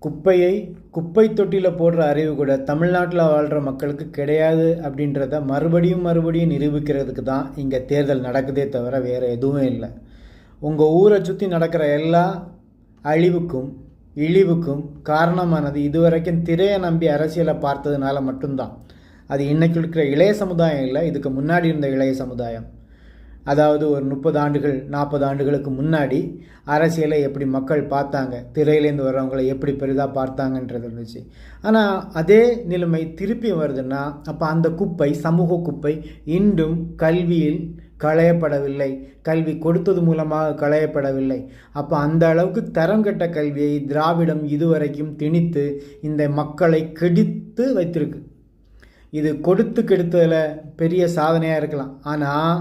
குப்பையை குப்பை தொட்டியில் போடுற அறிவு கூட தமிழ்நாட்டில் வாழ்கிற மக்களுக்கு கிடையாது அப்படின்றத மறுபடியும் மறுபடியும் நிரூபிக்கிறதுக்கு தான் இங்கே தேர்தல் நடக்குதே தவிர வேறு எதுவும் இல்லை. உங்கள் ஊரை சுற்றி நடக்கிற எல்லா அழிவுக்கும் இழிவுக்கும் காரணமானது இதுவரைக்கும் திரையை நம்பி அரசியலை பார்த்ததுனால மட்டும்தான். அது இன்றைக்கி இருக்கிற இளைய சமுதாயம் இல்லை, இதுக்கு முன்னாடி இருந்த இளைய சமுதாயம். அதாவது ஒரு 30 ஆண்டுகள் 40 ஆண்டுகளுக்கு முன்னாடி அரசியலை எப்படி மக்கள் பார்த்தாங்க, திரையிலேருந்து வர்றவங்களை எப்படி பெரிதாக பார்த்தாங்கன்றது இருந்துச்சு. ஆனால் அதே நிலைமை திருப்பி வருதுன்னா அப்போ அந்த குப்பை, சமூக குப்பை இன்றும் கல்வியில் களையப்படவில்லை, கல்வி கொடுத்தது மூலமாக களையப்படவில்லை. அப்போ அந்த அளவுக்கு தரம் கெட்ட கல்வியை திராவிடம் இதுவரைக்கும் திணித்து இந்த மக்களை கெடுத்து வைத்திருக்கு. இது கொடுத்து கெடுத்ததில் பெரிய சாதனையாக இருக்கலாம். ஆனால்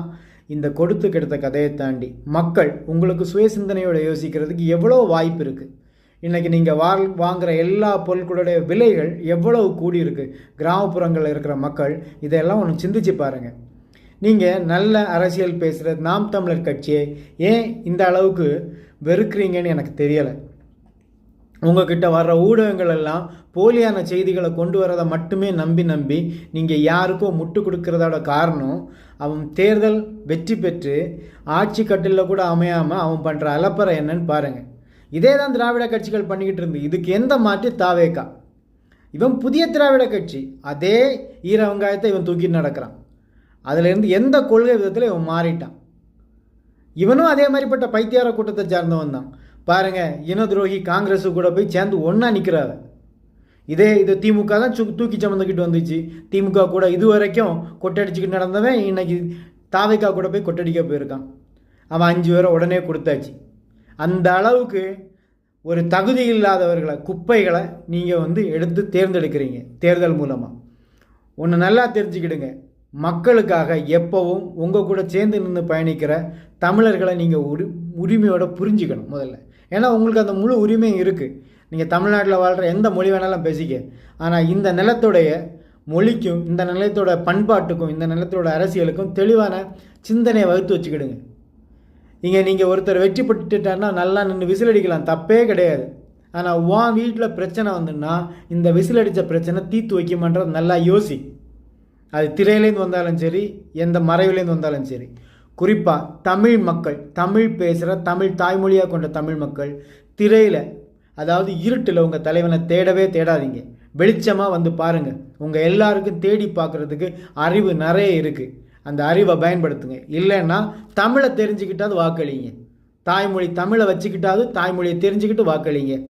இந்த கொடுத்து கெடுத்த கதையை தாண்டி மக்கள் உங்களுக்கு சுய சிந்தனையோடு யோசிக்கிறதுக்கு எவ்வளோ வாய்ப்பு இருக்குது. இன்றைக்கி நீங்கள் வாங்குகிற எல்லா பொருட்களுடைய விலைகள் எவ்வளவு கூடியிருக்கு. கிராமப்புறங்களில் இருக்கிற மக்கள் இதெல்லாம் ஒன்று சிந்திச்சு பாருங்கள். நீங்கள் நல்ல அரசியல் பேசுகிற நாம் தமிழர் கட்சியை ஏன் இந்த அளவுக்கு வெறுக்கிறீங்கன்னு எனக்கு தெரியலை. உங்ககிட்ட வர்ற ஊடகங்கள் எல்லாம் போலியான செய்திகளை கொண்டு வரதை மட்டுமே நம்பி நீங்கள் யாருக்கும் முட்டு கொடுக்கறதோட காரணம், அவன் தேர்தல் வெற்றி பெற்று ஆட்சி கட்டிலில் கூட அமையாமல் அவன் பண்ணுற அலப்பறை என்னன்னு பாருங்கள். இதே தான் திராவிட கட்சிகள் பண்ணிக்கிட்டு இருந்து. இதுக்கு எந்த மாற்றி தாவேக்கா. இவன் புதிய திராவிட கட்சி, அதே ஈர வெங்காயத்தை இவன் தூக்கிட்டு நடக்கிறான். அதிலேருந்து எந்த கொள்கை விதத்தில் இவன் மாறிட்டான். இவனும் அதே மாதிரிப்பட்ட பைத்தியார கூட்டத்தை சார்ந்தவன் தான். பாருங்கள், இன துரோகி காங்கிரஸு கூட போய் சேர்ந்து ஒன்றா நிற்கிறாரு. இது திமுக தான் தூக்கி சமந்துக்கிட்டு வந்துச்சு. திமுக கூட இது வரைக்கும் கொட்டடிச்சுக்கிட்டு நடந்தவன் இன்னைக்கு தாவைக்கா கூட போய் கொட்டடிக்க போயிருக்கான். அவன் 5 பேரை உடனே கொடுத்தாச்சு. அந்த அளவுக்கு ஒரு தகுதி இல்லாதவர்களை, குப்பைகளை நீங்கள் எடுத்து தேர்ந்தெடுக்கிறீங்க தேர்தல் மூலமாக. ஒன்று நல்லா தெரிஞ்சுக்கிடுங்க, மக்களுக்காக எப்போவும் உங்கள் கூட சேர்ந்து நின்று பயணிக்கிற தமிழர்களை நீங்கள் உரிமையோடு புரிஞ்சுக்கணும் முதல்ல. ஏன்னா உங்களுக்கு அந்த முழு உரிமையும் இருக்குது. நீங்கள் தமிழ்நாட்டில் வாழ்கிற எந்த மொழி வேணாலும் பேசிக்க. ஆனால் இந்த நிலத்துடைய மொழிக்கும், இந்த நிலத்தோட பண்பாட்டுக்கும், இந்த நிலத்தோட அரசியலுக்கும் தெளிவான சிந்தனையை வகுத்து வச்சுக்கிடுங்க. இங்கே நீங்கள் ஒருத்தர் வெற்றி பெற்றுட்டாருன்னா நல்லா நின்று விசிலடிக்கலாம், தப்பே கிடையாது. ஆனால் உன் வீட்டில் பிரச்சனை வந்துன்னா இந்த விசிலடித்த பிரச்சனை தீர்த்து வைக்குமான்றது நல்லா யோசி. அது திரையிலேருந்து வந்தாலும் சரி, எந்த மறைவிலேருந்து வந்தாலும் சரி. குறிப்பாக தமிழ் மக்கள், தமிழ் பேசுகிற, தமிழ் தாய்மொழியாக கொண்ட தமிழ் மக்கள் திரையில், அதாவது இருட்டில் உங்கள் தலைவனை தேடவே தேடாதீங்க. வெளிச்சமாக வந்து பாருங்கள். உங்கள் எல்லாருக்கும் தேடி பார்க்குறதுக்கு அறிவு நிறைய இருக்குது. அந்த அறிவை பயன்படுத்துங்க. இல்லைன்னா தமிழை தெரிஞ்சுக்கிட்டாவது வாக்களிங்க. தாய்மொழி தமிழை வச்சுக்கிட்டாவது தாய்மொழியை தெரிஞ்சுக்கிட்டு வாக்களிங்க.